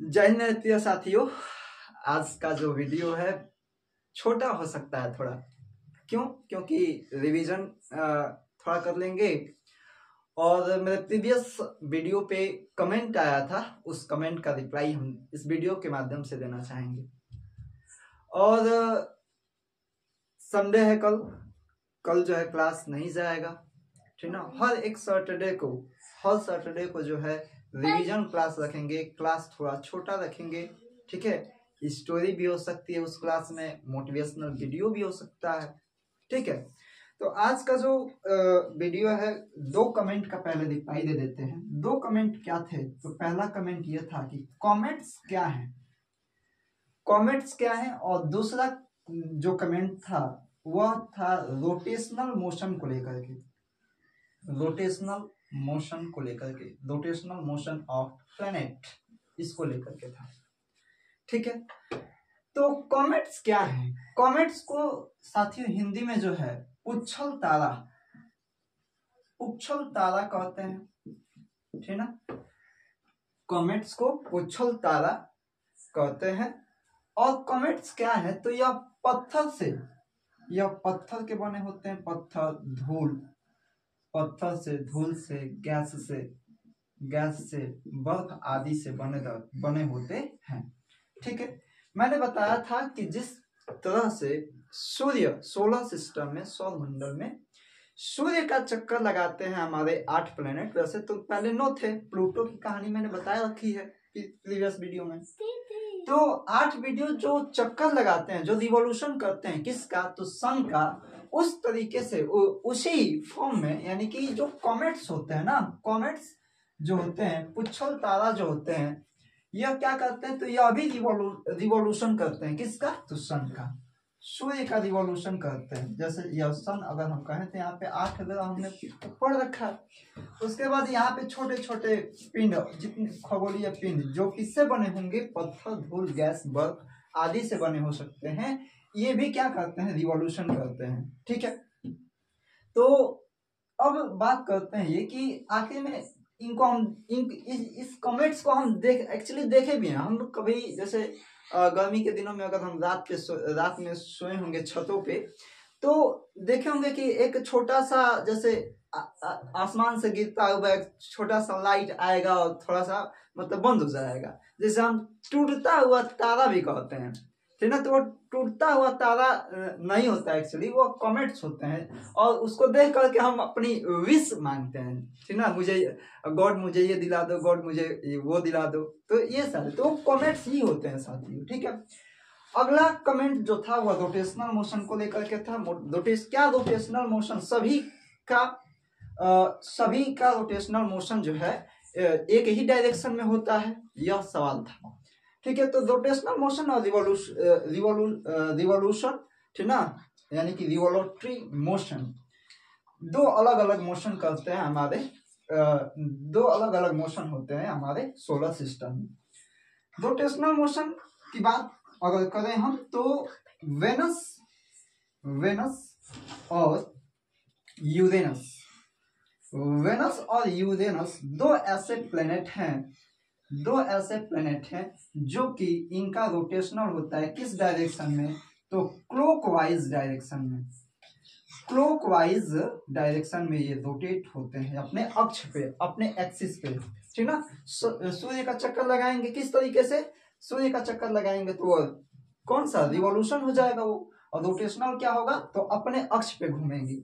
जय हिंद प्रिय साथियों। आज का जो वीडियो है छोटा हो सकता है थोड़ा, क्योंकि रिवीजन थोड़ा कर लेंगे। और मेरे प्रीवियस वीडियो पे कमेंट आया था, उस कमेंट का रिप्लाई हम इस वीडियो के माध्यम से देना चाहेंगे। और संडे है, कल जो है क्लास नहीं जाएगा, ठीक ना। हर सैटरडे को जो है रिवीजन क्लास रखेंगे। क्लास थोड़ा छोटा रखेंगे, ठीक है। स्टोरी भी हो सकती है उस क्लास में, मोटिवेशनल वीडियो भी हो सकता है, ठीक है। तो आज का जो वीडियो है, 2 कमेंट का पहले रिप्लाई दे देते हैं। 2 कमेंट क्या थे? तो पहला कमेंट ये था कि कमेंट्स क्या है, और दूसरा जो कमेंट था वह था रोटेशनल मोशन को लेकर के, रोटेशनल मोशन ऑफ प्लैनेट, इसको लेकर के था, ठीक है। तो कॉमेट्स क्या है? कॉमेट्स को साथियों हिंदी में जो है उछल तारा कहते हैं, ठीक ना। कॉमेट्स को उछल तारा कहते हैं। और कॉमेट्स क्या है? तो यह पत्थर के बने होते हैं। पत्थर से, धूल से, गैस से, बर्फ आदि से बने होते हैं, ठीक है। मैंने बताया था कि जिस तरह से सूर्य सोलर सिस्टम में, सौर मंडल में सूर्य का चक्कर लगाते हैं हमारे 8 प्लेनेट, वैसे तो पहले 9 थे। प्लूटो की कहानी मैंने बताया रखी है प्रीवियस वीडियो में। तो 8 वीडियो जो चक्कर लगाते हैं, जो रिवॉल्यूशन करते हैं, किसका? तो सन का। उस तरीके से उसी फॉर्म में, यानी कि जो कॉमेट्स होते हैं ना, कॉमेट्स जो होते हैं, पुच्छल तारा जो होते हैं, यह क्या करते हैं? तो यह भी रिवॉल्यूशन करते हैं। किसका? तो सन का, सूर्य का रिवॉल्यूशन करते हैं। जैसे यह सन अगर हम कहें तो यहाँ पे 8 अगर हमने पढ़ रखा है। उसके बाद यहाँ पे छोटे छोटे पिंड, जितने खगोलीय पिंड जो किससे बने होंगे? पत्थर, धूल, गैस, बर्फ आदि से बने हो सकते हैं। ये भी क्या करते हैं? रिवॉल्यूशन करते हैं, ठीक है। तो अब बात करते हैं ये कि आखिर में इनको हम इस कॉमेट्स को हम एक्चुअली देखे भी हैं हम लोग कभी। जैसे गर्मी के दिनों में अगर हम रात में सोए होंगे छतों पे, तो देखे होंगे कि एक छोटा सा, जैसे आसमान से गिरता हुआ एक छोटा सा लाइट आएगा और थोड़ा सा मतलब बंद हो जाएगा, जैसे हम टूटता हुआ तारा भी कहते हैं, ठीक ना। तो वो टूटता हुआ तारा नहीं होता एक्चुअली, वो कॉमेट्स होते हैं। और उसको देख करके हम अपनी विश मांगते हैं, ठीक ना। गॉड मुझे ये दिला दो, गॉड मुझे वो दिला दो। तो ये सारे तो कॉमेट्स ही होते हैं साथियों, ठीक है। अगला कमेंट जो था वह रोटेशनल मोशन को लेकर के था। रोटेशनल मोशन सभी का रोटेशनल मोशन जो है एक ही डायरेक्शन में होता है, यह सवाल था, ठीक है। तो रोटेशनल मोशन और रिवॉल्यूशन, ठीक ना, यानी कि रिवॉल्यूटरी मोशन, 2 अलग अलग मोशन करते हैं हमारे, 2 अलग अलग मोशन होते हैं हमारे सोलर सिस्टम में। रोटेशनल मोशन की बात अगर करें हम, तो वेनस और यूरेनस 2 ऐसे प्लेनेट हैं जो कि इनका रोटेशनल होता है किस डायरेक्शन में? तो क्लॉकवाइज डायरेक्शन में ये रोटेट होते हैं अपने अक्ष पे, अपने एक्सिस पे, ठीक ना। सूर्य का चक्कर लगाएंगे किस तरीके से? सूर्य का चक्कर लगाएंगे तो कौन सा? रिवॉल्यूशन हो जाएगा वो। और रोटेशनल क्या होगा? तो अपने अक्ष पे घूमेंगी।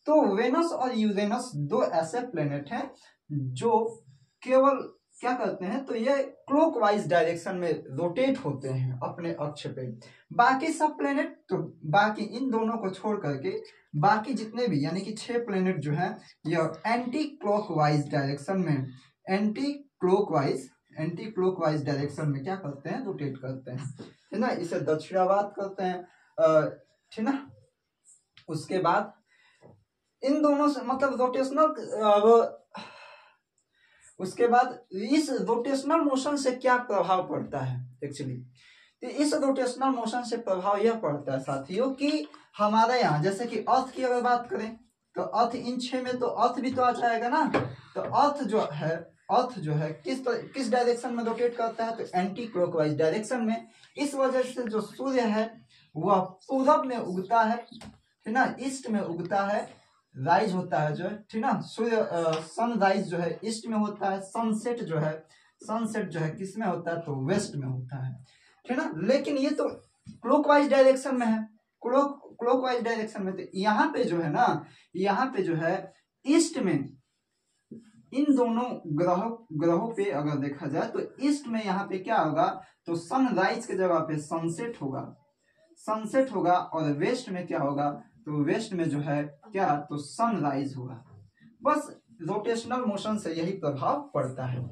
तो वेनस और यूरेनस 2 ऐसे प्लेनेट हैं जो केवल क्या करते हैं? तो ये क्लॉकवाइज डायरेक्शन में रोटेट होते हैं अपने अक्ष पे। बाकी सब प्लेनेट, तो बाकी इन दोनों को छोड़ करके बाकी जितने भी, यानी कि 6 प्लेनेट जो हैं, यह एंटी क्लॉकवाइज डायरेक्शन में क्या करते हैं? रोटेट करते हैं, है ना। इसे दक्षिणावर्त कहते हैं, ठीक ना। उसके बाद इन दोनों से मतलब उसके बाद इस रोटेशनल मोशन से क्या प्रभाव पड़ता है एक्चुअली? तो इस रोटेशनल मोशन से प्रभाव यह पड़ता है साथियों कि हमारे यहाँ, जैसे कि अर्थ की अगर बात करें, तो अर्थ इन 6 में तो अर्थ भी तो आ जाएगा ना। तो अर्थ जो है अर्थ जो है किस डायरेक्शन में रोटेट करता है, तो एंटी क्लॉकवाइज डायरेक्शन में। इस वजह से जो सूर्य है वह पूरब में उगता है, ठीक ना, ईस्ट में उगता है, राइज होता है जो है, ठीक ना, सूर्य सनराइज जो है ईस्ट में होता है, सनसेट जो है किस में होता है, तो वेस्ट में होता है, ठीक ना। लेकिन ये तो क्लॉकवाइज डायरेक्शन में है, क्लॉकवाइज डायरेक्शन में, तो यहाँ पे जो है ना, यहाँ पे जो है ईस्ट में इन दोनों ग्रहों पे अगर देखा जाए तो ईस्ट में यहाँ पे क्या होगा, तो सनराइज की जगह पे सनसेट होगा, और वेस्ट में क्या होगा, तो वेस्ट में जो है क्या, तो सनराइज होगा। बस रोटेशनल मोशन से यही प्रभाव पड़ता है,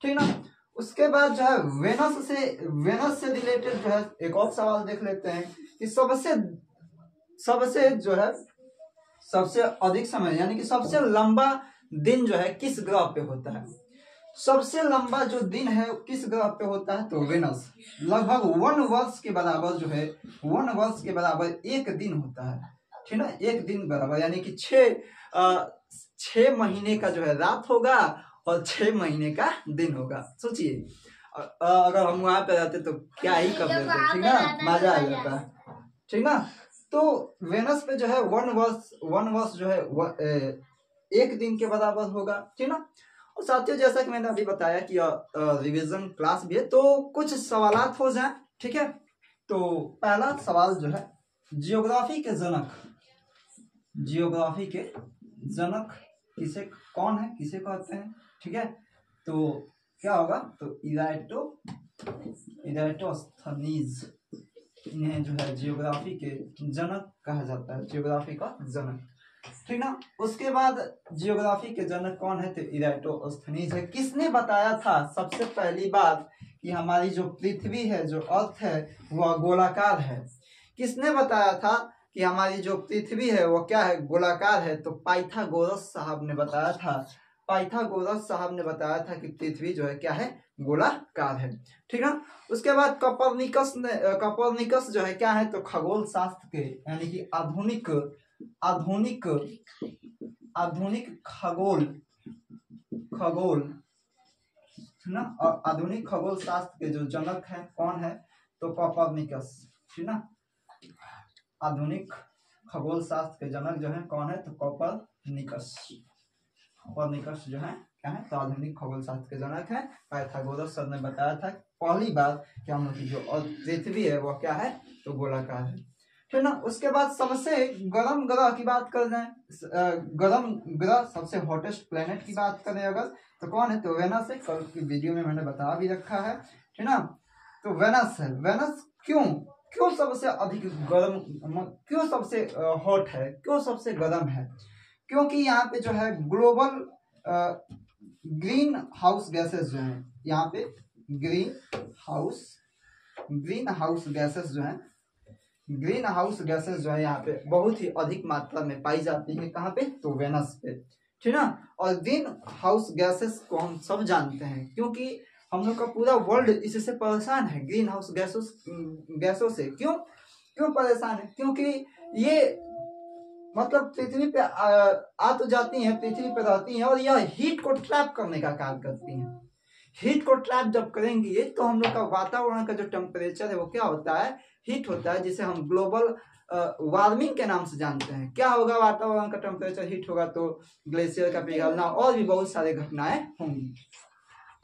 ठीक ना। उसके बाद जो है वेनस से रिलेटेड जो है एक और सवाल देख लेते हैं कि सबसे जो है सबसे अधिक समय यानी कि सबसे लंबा दिन जो है किस ग्रह पे होता है। सबसे लंबा जो दिन है किस ग्रह पे होता है, तो वेनस। लगभग 1 वर्ष के बराबर जो है 1 वर्ष के बराबर एक दिन होता है, ठीक ना, एक दिन बराबर यानी कि 6 महीने का जो है रात होगा और 6 महीने का दिन होगा। सोचिए अगर हम वहां पे रहते तो क्या ही कर देते, ठीक ना, मजा आ जाता, ठीक ना। तो वेनस पे जो है 1 वर्ष जो है एक दिन के बराबर होगा, ठीक ना। और साथियों जैसा कि मैंने अभी बताया कि रिवीजन क्लास भी है, तो कुछ सवालात हो जाए, ठीक है। तो पहला सवाल जो है जियोग्राफी के जनक कौन है, किसे कहते हैं, ठीक है। तो क्या होगा, तो इराटोस्थनीज, इन्हें जो है जियोग्राफी के जनक कहा जाता है, जियोग्राफी का जनक, ठीक ना। उसके बाद जियोग्राफी के जनक कौन है, तो इराटोस्थनीज है। किसने बताया था सबसे पहली बात कि हमारी जो पृथ्वी है, जो अर्थ है वह गोलाकार है। किसने बताया था कि हमारी जो पृथ्वी है वो क्या है, गोलाकार है, तो पाइथागोरस साहब ने बताया था कि पृथ्वी जो है क्या है, गोलाकार है, ठीक है। उसके बाद कॉपरनिकस जो है क्या है, तो खगोल शास्त्र के यानी कि आधुनिक खगोल ना, और आधुनिक खगोल शास्त्र के जो जनक हैं कौन है, तो कॉपरनिकस, ठीक ना। आधुनिक खगोल शास्त्र के जनक जो है कौन है, तो कॉपरनिकस जो है क्या है, तो आधुनिक खगोल शास्त्र के जनक है। पाइथागोरस सर ने बताया था पहली बार कि हम लोग की जो पृथ्वी है वह क्या है, तो गोलाकार है, ठीक ना। उसके बाद सबसे गर्म ग्रह की बात कर रहे हैं, गर्म ग्रह सबसे हॉटेस्ट प्लेनेट की बात करें अगर, तो कौन है, तो वेनस है। कल की वीडियो में मैंने बता भी रखा है, ठीक ना। तो वेनस है। वेनस क्यों सबसे अधिक गर्म, क्यों सबसे हॉट है, क्यों सबसे गर्म है, क्योंकि यहाँ पे जो है ग्लोबल ग्रीन हाउस गैसेस जो है, यहाँ पे ग्रीन हाउस गैसेस जो है यहाँ पे बहुत ही अधिक मात्रा में पाई जाती है। कहाँ पे, तो वेनस पे, ठीक ना। और ग्रीन हाउस गैसेस को हम सब जानते हैं क्योंकि हम लोग का पूरा वर्ल्ड इससे परेशान है, ग्रीन हाउस गैसों से। क्यों परेशान है, क्योंकि ये मतलब पृथ्वी पे आ तो जाती हैं, पृथ्वी पे रहती हैं और यह हीट को ट्रैप करने का काम करती हैं। हीट को ट्रैप जब करेंगी तो हम लोग का वातावरण का जो टेम्परेचर है वो क्या होता है, हीट होता है, जिसे हम ग्लोबल वार्मिंग के नाम से जानते हैं। क्या होगा, वातावरण का टेम्परेचर हीट होगा तो ग्लेशियर का पिघलना और भी बहुत सारे घटनाएं होंगी,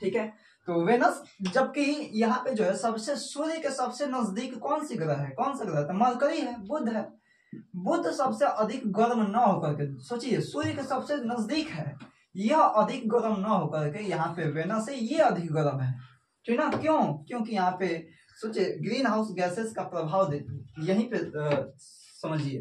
ठीक है। तो वेनस, जबकि यहाँ पे जो है सबसे सूर्य के सबसे नजदीक कौन सा ग्रह है, तो मरकरी है, बुध है। बुध सबसे अधिक गर्म न होकर के, सोचिए सूर्य के सबसे नजदीक है, यह अधिक गर्म न होकर के यहाँ पे वेनस है, ये अधिक गर्म है, ठीक ना। क्योंकि यहाँ पे सोचिए ग्रीन हाउस गैसेस का प्रभाव यहीं पे समझिए,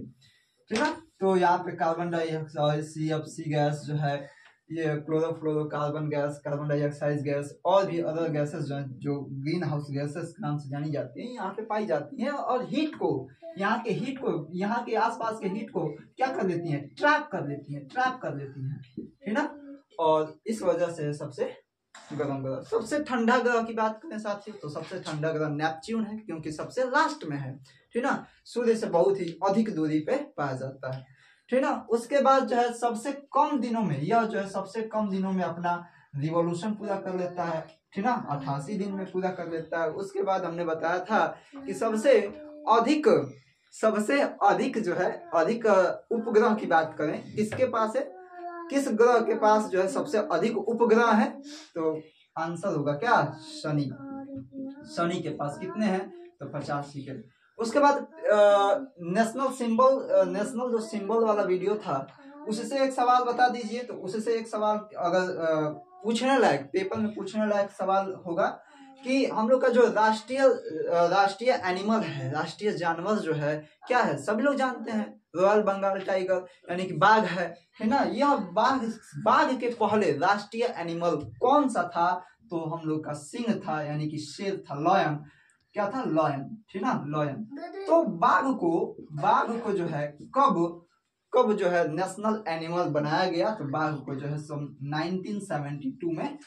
ठीक ना। तो यहाँ पे कार्बन डाइऑक्साइड, CFC गैस जो है, ये chlorofluorocarbon gas, carbon dioxide gas और भी अदर गैसेस जो है, जो ग्रीन हाउस गैसेस के नाम से जानी जाती हैं, यहाँ पे पाई जाती हैं और हीट को, यहाँ के आसपास के हीट को क्या कर देती हैं, ट्रैप कर देती हैं, ठीक ना। और इस वजह से सबसे गर्म ग्रह। सबसे ठंडा ग्रह की बात करें साथियों, तो सबसे ठंडा ग्रह नेपच्यून है क्योंकि सबसे लास्ट में है, ठीक ना, सूर्य से बहुत ही अधिक दूरी पे पाया जाता है, ठीक ना। उसके बाद जो है सबसे कम दिनों में, यह जो है सबसे कम दिनों में अपना रिवॉल्यूशन पूरा कर लेता है, ठीक ना, 88 दिन में पूरा कर लेता है। उसके बाद हमने बताया था कि सबसे अधिक जो है, अधिक उपग्रह की बात करें किसके पास है, किस ग्रह के पास जो है सबसे अधिक उपग्रह है, तो आंसर होगा क्या, शनि। शनि के पास कितने हैं, तो 85 के। उसके बाद नेशनल जो सिंबल वाला वीडियो था उससे एक सवाल बता दीजिए। तो उससे एक सवाल अगर पूछने लायक, पेपर में पूछने लायक सवाल होगा कि हम लोग का जो राष्ट्रीय एनिमल है, राष्ट्रीय जानवर जो है क्या है, सभी लोग जानते हैं, रॉयल बंगाल टाइगर यानी कि बाघ है ना। यह बाघ के पहले राष्ट्रीय एनिमल कौन सा था, तो हम लोग का सिंह था, यानी कि शेर था, लॉयन। क्या था, लॉयन, ठीक ना, लॉयन। तो बाघ को जो है कब जो है नेशनल एनिमल बनाया गया, तो बाघ को जो है 1972 में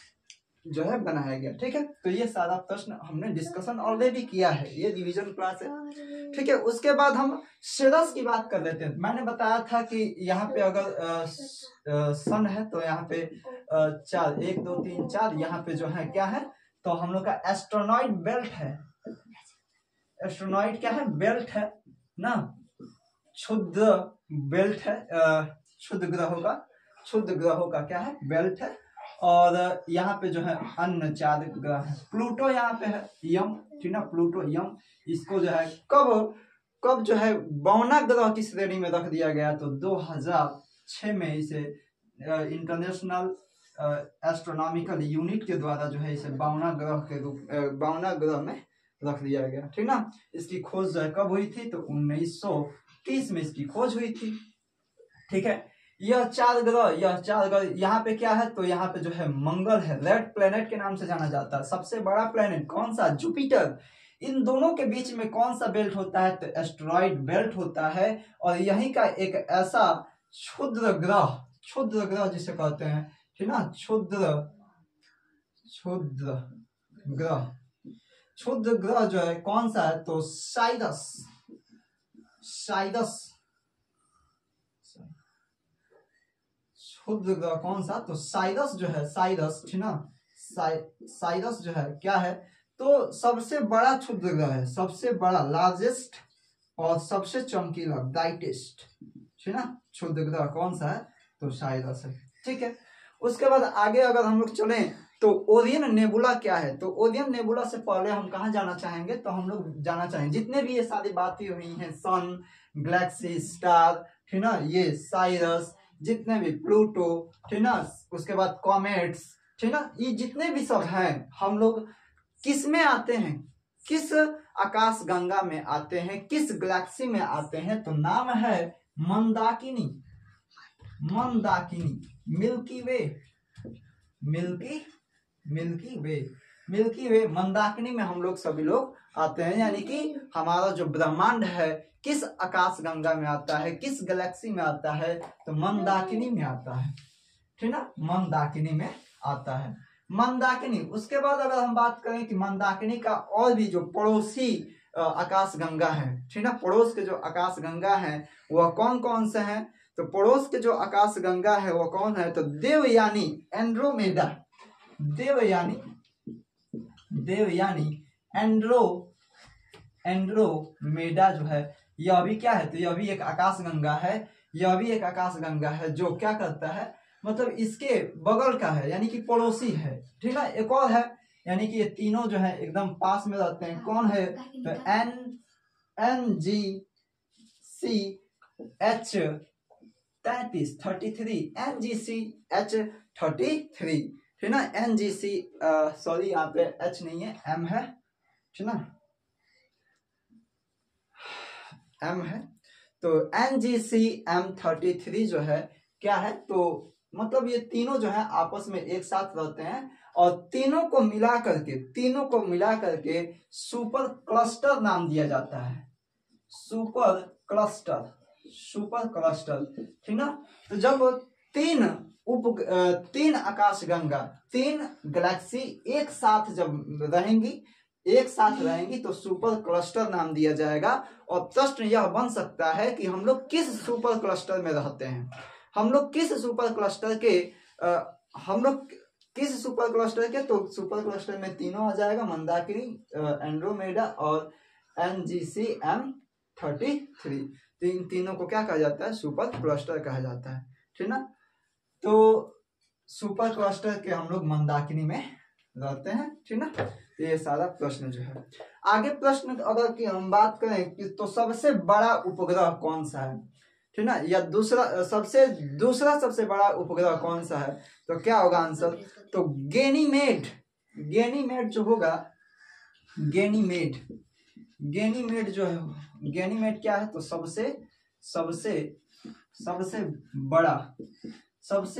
जो है बनाया गया, ठीक है। तो ये सारा प्रश्न हमने डिस्कशन ऑलरेडी किया है, ये रिवीजन क्लास है, ठीक है। उसके बाद हम शेरस की बात कर लेते हैं। मैंने बताया था कि यहाँ पे अगर सन है तो यहाँ पे 4, 1 2 3 4 यहाँ पे जो है क्या है, तो हम लोग का एस्ट्रोनॉइड बेल्ट है। एस्ट्रोनॉइड क्या है, बेल्ट है ना, क्षुद्र बेल्ट है, क्षुद्र ग्रहों का क्या है, बेल्ट है। और यहाँ पे जो है अन्य 4 ग्रह है। प्लूटो यहाँ पे है, यम, ठीक ना, प्लूटो यम। इसको जो है कब जो है बौना ग्रह की श्रेणी में रख दिया गया, तो 2006 में इसे इंटरनेशनल एस्ट्रोनॉमिकल यूनिट के द्वारा जो है इसे बौना ग्रह में रख दिया गया, ठीक ना। इसकी खोज जो है कब हुई थी, तो 1930 में इसकी खोज हुई थी, ठीक है। यह चार ग्रह यहाँ पे क्या है, तो यहाँ पे जो है मंगल है, रेड प्लेनेट के नाम से जाना जाता है। सबसे बड़ा प्लेनेट कौन सा, जुपिटर। इन दोनों के बीच में कौन सा बेल्ट होता है, तो एस्टेरॉइड बेल्ट होता है। और यहीं का एक ऐसा क्षुद्र ग्रह जिसे कहते हैं, ठीक ना, क्षुद्र ग्रह जो है कौन सा है, तो क्षुद्र ग्रह कौन सा, तो साइरस जो है, ठीक ना, साइरस जो है क्या है, तो सबसे बड़ा क्षुद्र ग्रह है, सबसे बड़ा, लार्जेस्ट और सबसे चमकीला, ब्राइटेस्ट, ठीक ना, क्षुद्र ग्रह कौन सा है, तो साइरस है, ठीक है। उसके बाद आगे अगर हम लोग चलें तो ओरियन नेबुला क्या है, तो ओरियन नेबुला से पहले हम कहाँ जाना चाहेंगे, तो हम लोग जाना चाहेंगे जितने भी ये सारी बातें हुई हैं, सन, गैलेक्सी, स्टार, ठीक ना, ये साइरस, जितने भी प्लूटो, ठीक ना, उसके बाद कॉमेट्स, ठीक ना, ये जितने भी सब हैं, हम लोग किस में आते हैं, किस आकाश गंगा में आते हैं, किस गैलेक्सी में आते हैं, तो नाम है मंदाकिनी, मिल्की वे, मंदाकिनी में हम लोग सभी लोग आते हैं। यानी कि हमारा जो ब्रह्मांड है किस आकाश गंगा में आता है, किस गैलेक्सी में आता है, तो मंदाकिनी में आता है, ठीक ना, मंदाकिनी में आता है, मंदाकिनी। उसके बाद अगर हम बात करें कि मंदाकिनी का और भी जो पड़ोसी आकाश गंगा है, ठीक ना, पड़ोस के जो आकाश गंगा है वह कौन कौन से हैं, तो पड़ोस के जो आकाश गंगा है वह कौन है, तो देवयानी, एंड्रोमेडा, देवयानी एंड्रोमेडा जो है यह भी क्या है, तो यह भी एक आकाश गंगा है, जो क्या करता है, मतलब इसके बगल का है, यानी कि पड़ोसी है, ठीक है। एक और है, यानी कि ये तीनों जो है एकदम पास में रहते हैं, कौन है, तो NGCH33, ठीक ना, NGC, सॉरी यहाँ पे H नहीं है, M है, ठीक ना, M है, तो NGC-M33 जो है क्या है, तो मतलब ये तीनों जो है आपस में एक साथ रहते हैं, और तीनों को मिला करके सुपर क्लस्टर नाम दिया जाता है, सुपर क्लस्टर, ठीक ना। तो जब तीन आकाश गंगा, 3 गैलेक्सी एक साथ रहेंगी तो सुपर क्लस्टर नाम दिया जाएगा। और प्रश्न यह बन सकता है कि हम लोग किस सुपर क्लस्टर में रहते हैं, हम लोग किस सुपर क्लस्टर के हम लोग किस सुपर क्लस्टर के, तो सुपर क्लस्टर में तीनों आ जाएगा, मंदाकिनी, एंड्रोमेडा और NGC-M33। तीनों को क्या कहा जाता है, सुपर क्लस्टर कहा जाता है, ठीक ना। तो सुपर क्लस्टर के हम लोग मंदाकिनी में रहते हैं, ठीक ना। ये सारा प्रश्न जो है। आगे प्रश्न अगर कि हम बात करें कि तो सबसे बड़ा उपग्रह कौन सा है, ठीक ना, या दूसरा सबसे बड़ा उपग्रह कौन सा है, तो क्या होगा आंसर, तो गैनीमेड जो होगा, गैनीमेड जो है, गैनीमेड क्या है, तो सबसे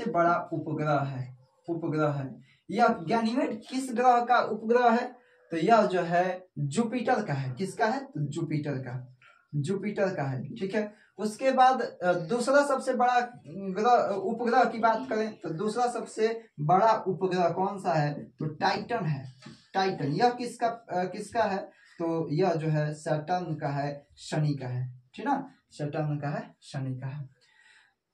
बड़ा उपग्रह है। यह गैनीमेड किस ग्रह का उपग्रह है, तो यह जो है जुपिटर का है। किसका है, तो जुपिटर का है, ठीक है। उसके बाद दूसरा सबसे बड़ा उपग्रह की बात करें तो दूसरा सबसे बड़ा उपग्रह कौन सा है, तो टाइटन है। टाइटन यह किसका है, तो यह जो है सैटर्न का है, शनि का है, ठीक ना, सैटर्न का है, शनि का है।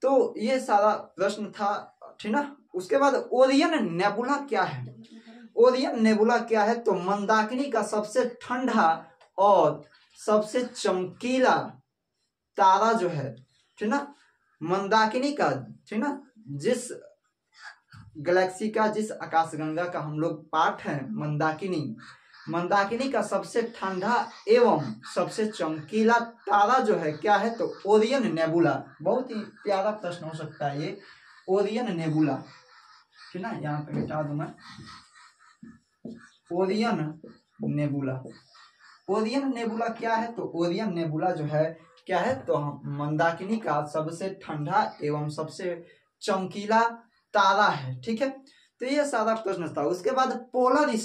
तो ये सारा प्रश्न था, ठीक ना। उसके बाद ओरियन नेबुला क्या है, ओरियन नेबुला क्या है, तो मंदाकिनी का सबसे ठंडा और सबसे चमकीला तारा जो है, ठीक ना, मंदाकिनी का, ठीक ना, जिस गैलेक्सी का, जिस आकाशगंगा का हम लोग पार्ट है मंदाकिनी का सबसे ठंडा एवं सबसे चमकीला तारा जो है क्या है, तो ओरियन नेबुला। बहुत ही प्यारा प्रश्न हो सकता है ये, ओरियन नेबुला, ठीक ना, यहाँ पे मिटा दूं मैं, ओरियन नेबुला क्या है, तो ओरियन नेबुला जो है क्या है, तो मंदाकिनी का सबसे ठंडा एवं सबसे चमकीला तारा है, ठीक है। तो ये सारा प्रश्न था। उसके बाद पोलर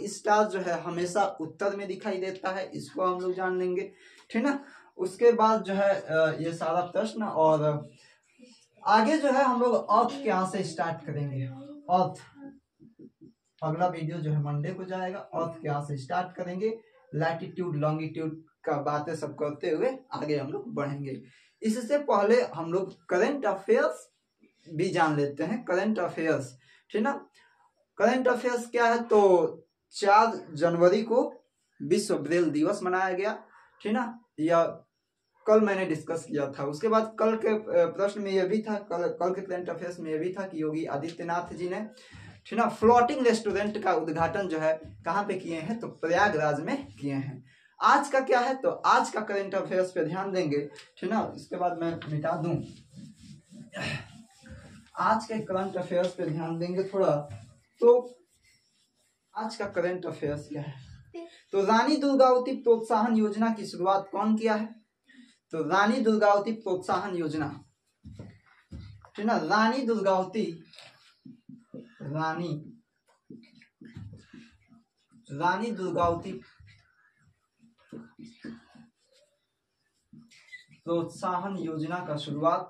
स्टार जो है हमेशा उत्तर में दिखाई देता है, इसको हम लोग जान लेंगे, ठीक ना। उसके बाद जो है ये सारा प्रश्न, और आगे जो है हम लोग अर्थ के यहाँ से स्टार्ट करेंगे। अर्थ अगला वीडियो जो है मंडे को जाएगा, अर्थ के यहाँ से स्टार्ट करेंगे, लैटिट्यूड लॉन्गिट्यूड का बातें सब करते हुए आगे हम लोग बढ़ेंगे। इससे पहले हम लोग करंट अफेयर्स भी जान लेते हैं। करंट अफेयर्स, ठीक ना, करंट अफेयर्स क्या है, तो 4 जनवरी को विश्व ब्रेल दिवस मनाया गया, ठीक ना, यह कल मैंने डिस्कस किया था। उसके बाद कल के प्रश्न में यह भी था, कल के करंट अफेयर्स में यह भी था कि योगी आदित्यनाथ जी ने, ठीक ना, फ्लोटिंग रेस्टोरेंट का उद्घाटन जो है कहाँ पे किए हैं, तो प्रयागराज में किए हैं। आज का क्या है, तो आज का करंट अफेयर्स पे ध्यान देंगे, ठीक ना। इसके बाद मैं मिटा दूं, आज के करंट अफेयर्स पे ध्यान देंगे थोड़ा। तो आज का करंट अफेयर्स क्या है, तो रानी दुर्गावती प्रोत्साहन योजना की शुरुआत कौन किया है, तो रानी दुर्गावती प्रोत्साहन योजना, ठीक ना, रानी दुर्गावती प्रोत्साहन योजना का शुरुआत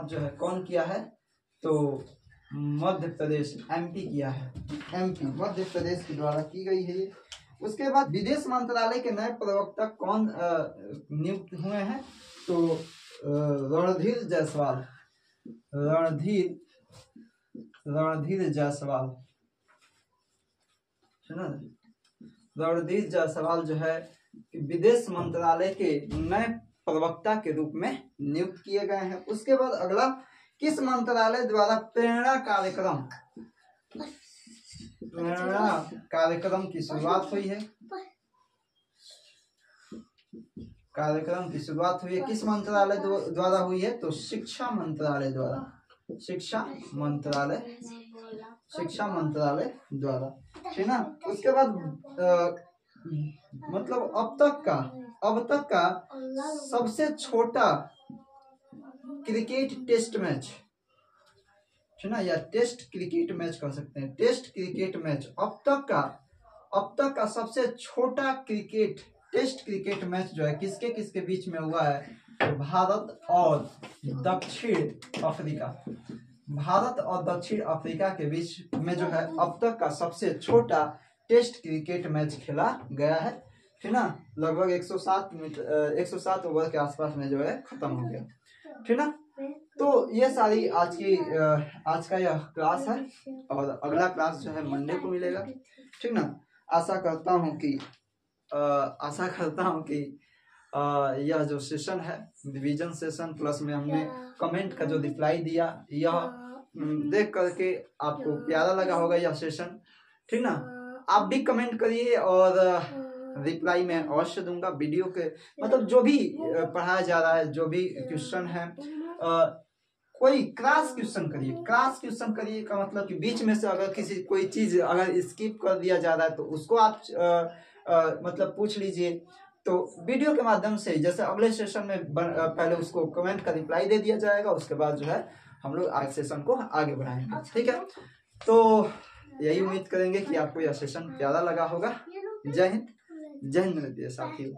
जो है कौन किया है, तो मध्य प्रदेश, एमपी किया है, एमपी मध्य प्रदेश के द्वारा की गई है ये। उसके बाद विदेश मंत्रालय के नए प्रवक्ता कौन नियुक्त हुए हैं, तो रणधीर जायसवाल जो है विदेश मंत्रालय के नए प्रवक्ता के रूप में नियुक्त किए गए हैं। उसके बाद अगला, किस मंत्रालय द्वारा प्रेरणा कार्यक्रम की शुरुआत हुई है, किस मंत्रालय द्वारा हुई है, तो शिक्षा मंत्रालय द्वारा, ठीक ना। उसके बाद मतलब अब तक का सबसे छोटा क्रिकेट टेस्ट मैच, ठीक ना, या टेस्ट क्रिकेट मैच कह सकते हैं, टेस्ट क्रिकेट मैच अब तक का सबसे छोटा टेस्ट क्रिकेट मैच जो है किसके बीच में हुआ है, तो भारत और दक्षिण अफ्रीका के बीच में जो है अब तक का सबसे छोटा टेस्ट क्रिकेट मैच खेला गया है, ठीक ना। लगभग 107 ओवर के आसपास में जो है खत्म हो गया, ठीक ना। तो ये सारी आज का यह क्लास है और अगला क्लास जो है मंडे को मिलेगा, ठीक ना। आशा करता हूँ कि यह जो सेशन है रिवीजन सेशन प्लस में हमने कमेंट का जो रिप्लाई दिया, यह देख करके आपको प्यारा लगा होगा यह सेशन, ठीक ना। आप भी कमेंट करिए और रिप्लाई मैं अवश्य दूंगा। वीडियो के मतलब जो भी पढ़ाया जा रहा है, जो भी क्वेश्चन है, कोई क्रॉस क्वेश्चन करिए का मतलब कि बीच में से अगर कोई चीज अगर स्किप कर दिया जा रहा है तो उसको आप मतलब पूछ लीजिए। तो वीडियो के माध्यम से जैसे अगले सेशन में पहले उसको कमेंट का रिप्लाई दे दिया जाएगा, उसके बाद जो है हम लोग आज सेशन को आगे बढ़ाएंगे, ठीक है। तो यही उम्मीद करेंगे कि आपको यह सेशन प्यारा लगा होगा। जय हिंद मेरे प्रिय साथियों।